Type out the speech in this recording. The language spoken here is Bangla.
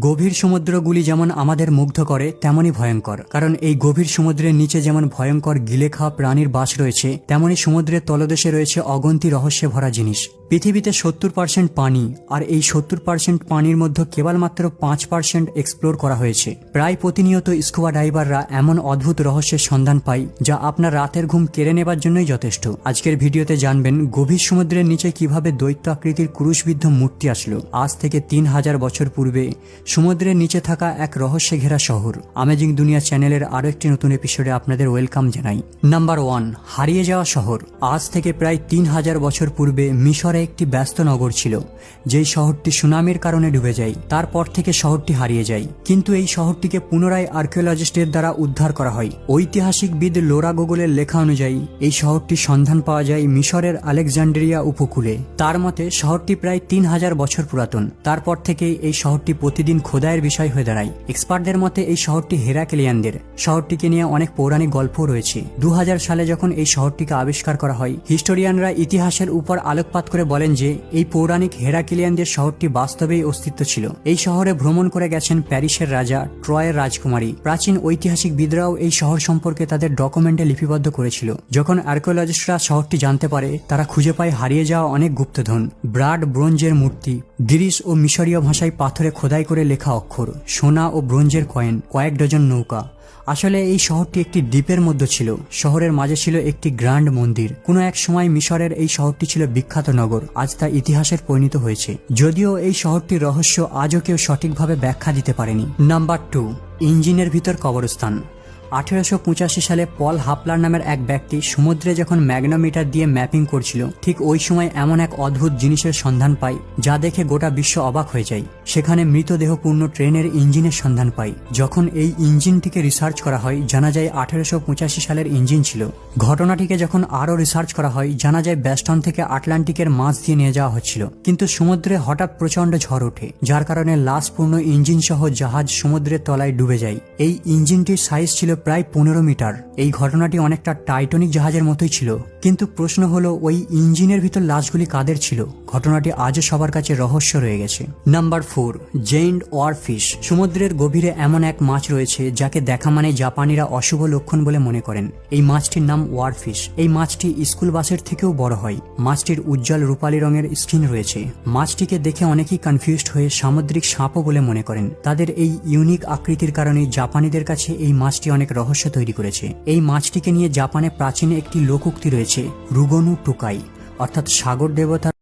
গভীর সমুদ্রগুলি যেমন আমাদের মুগ্ধ করে তেমনই ভয়ঙ্কর, কারণ এই গভীর সমুদ্রের নিচে যেমন ভয়ঙ্কর গিলে খাওয়া প্রাণীর বাস রয়েছে, তেমনই সমুদ্রের তলদেশে রয়েছে অগন্তি রহস্যে ভরা জিনিস। পৃথিবীতে 70% পানি, আর এই 70% পানির মধ্যে কেবলমাত্র 5% এক্সপ্লোর করা হয়েছে। প্রায় প্রতিনিয়ত স্কুবা ডাইভাররা এমন অদ্ভুত রহস্যের সন্ধান পায় যা আপনার রাতের ঘুম কেড়ে নেবার জন্যই যথেষ্ট। আজকের ভিডিওতে জানবেন গভীর সমুদ্রের নিচে কিভাবে দৈত্য আকৃতির ক্রুশবিদ্ধ মূর্তি আসলো। আজ থেকে 3000 বছর পূর্বে সমুদ্রের নিচে থাকা এক রহস্যে ঘেরা শহর। অ্যামেজিং দুনিয়া চ্যানেলের আরো একটি নতুন এপিসোডে আপনাদের ওয়েলকাম জানাই। নাম্বার 1, হারিয়ে যাওয়া শহর। আজ থেকে প্রায় 3000 বছর পূর্বে মিশরে একটি ব্যস্ত নগর ছিল, যেই শহরটি সুনামির কারণে ডুবে যায়। তারপর থেকে শহরটি হারিয়ে যায়, কিন্তু এই শহরটিকে পুনরায় আর্কিওলজিস্টদের দ্বারা উদ্ধার করা হয়। ঐতিহাসিকবিদ লোরা গোগলের লেখা অনুযায়ী এই শহরটির সন্ধান পাওয়া যায় মিশরের আলেকজান্ড্রিয়া উপকূলে। তার মতে শহরটি প্রায় 3000 বছর পুরাতন। তারপর থেকেই এই শহরটি প্রতিদিন খোদাইয়ের বিষয় হয়ে দাঁড়ায়। এক্সপার্টদের মতে এই শহরটি হেরাক্লিয়ানদের। শহরটিকে নিয়ে অনেক পৌরাণিক গল্পও রয়েছে। 2000 সালে যখন এই শহরটিকে আবিষ্কার করা হয়, হিস্টোরিয়ানরা ইতিহাসের উপর আলোকপাত করে বলেন যে এই পৌরাণিক হেরাক্লিয়ানদের শহরটি বাস্তবেই অস্তিত্ব ছিল। এই শহরে ভ্রমণ করে গেছেন প্যারিসের রাজা, ট্রয়ের রাজকুমারী। প্রাচীন ঐতিহাসিকবিদরাও এই শহর সম্পর্কে তাদের ডকুমেন্টে লিপিবদ্ধ করেছিল। যখন আর্কিওলজিস্টরা শহরটি জানতে পারে, তারা খুঁজে পায় হারিয়ে যাওয়া অনেক গুপ্তধন, ব্রাড ব্রোঞ্জের মূর্তি, গ্রিস ও মিশরীয় ভাষায় পাথরে খোদাই করে লেখা অক্ষর, সোনা ও ব্রোঞ্জের কয়েন, কয়েক ডজন নৌকা। আসলে এই শহরটি একটি দ্বীপের মধ্যে ছিল। শহরের মাঝে ছিল একটি গ্র্যান্ড মন্দির। কোনো এক সময় মিশরের এই শহরটি ছিল বিখ্যাত নগর। আজ তা ইতিহাসের পরিণত হয়েছে, যদিও এই শহরটির রহস্য আজও কেউ সঠিকভাবে ব্যাখ্যা দিতে পারেনি। নাম্বার 2, ইঞ্জিনের ভিতর কবরস্থান। 1885 সালে পল হাপলার নামের এক ব্যক্তি সমুদ্রে যখন ম্যাগনোমিটার দিয়ে ম্যাপিং করছিল, ঠিক ওই সময় এমন এক অদ্ভুত জিনিসের সন্ধান পায় যা দেখে গোটা বিশ্ব অবাক হয়ে যায়। সেখানে মৃতদেহপূর্ণ ট্রেনের ইঞ্জিনের সন্ধান পায়। যখন এই ইঞ্জিনটিকে রিসার্চ করা হয়, জানা যায় 1885 সালের ইঞ্জিন ছিল। ঘটনাটিকে যখন আরও রিসার্চ করা হয়, জানা যায় বেস্টন থেকে আটলান্টিকের মাছ দিয়ে নিয়ে যাওয়া হচ্ছিল, কিন্তু সমুদ্রে হঠাৎ প্রচন্ড ঝড় ওঠে, যার কারণে লাশপূর্ণ ইঞ্জিন সহ জাহাজ সমুদ্রের তলায় ডুবে যায়। এই ইঞ্জিনটির সাইজ ছিল প্রায় 15 মিটার। এই ঘটনাটি অনেকটা টাইটানিক জাহাজের মতোই ছিল, কিন্তু প্রশ্ন হলো ওই ইঞ্জিনের ভিতর লাশগুলি কাদের ছিল? ঘটনাটি আজও সবার কাছে রহস্য রয়ে গেছে। নাম্বার 4, জেইন্ট ওয়ারফিশ। সমুদ্রের গভীরে এমন এক মাছ রয়েছে যাকে দেখা মানে জাপানিরা অশুভ লক্ষণ বলে মনে করেন। এই মাছটির নাম ওয়ারফিশ। এই মাছটি স্কুল বাসের থেকেও বড় হয়। মাছটির উজ্জ্বল রূপালী রঙের স্কিন রয়েছে। মাছটিকে দেখে অনেকেই কনফিউজড হয়ে সামুদ্রিক সাপও বলে মনে করেন। তাদের এই ইউনিক আকৃতির কারণে জাপানিদের কাছে এই মাছটি অনেক রহস্য তৈরি করেছে। এই মাছটিকে নিয়ে জাপানে প্রাচীন একটি লোকোক্তি রয়েছে, রুগনু টোকাই, অর্থাৎ সাগর দেবতার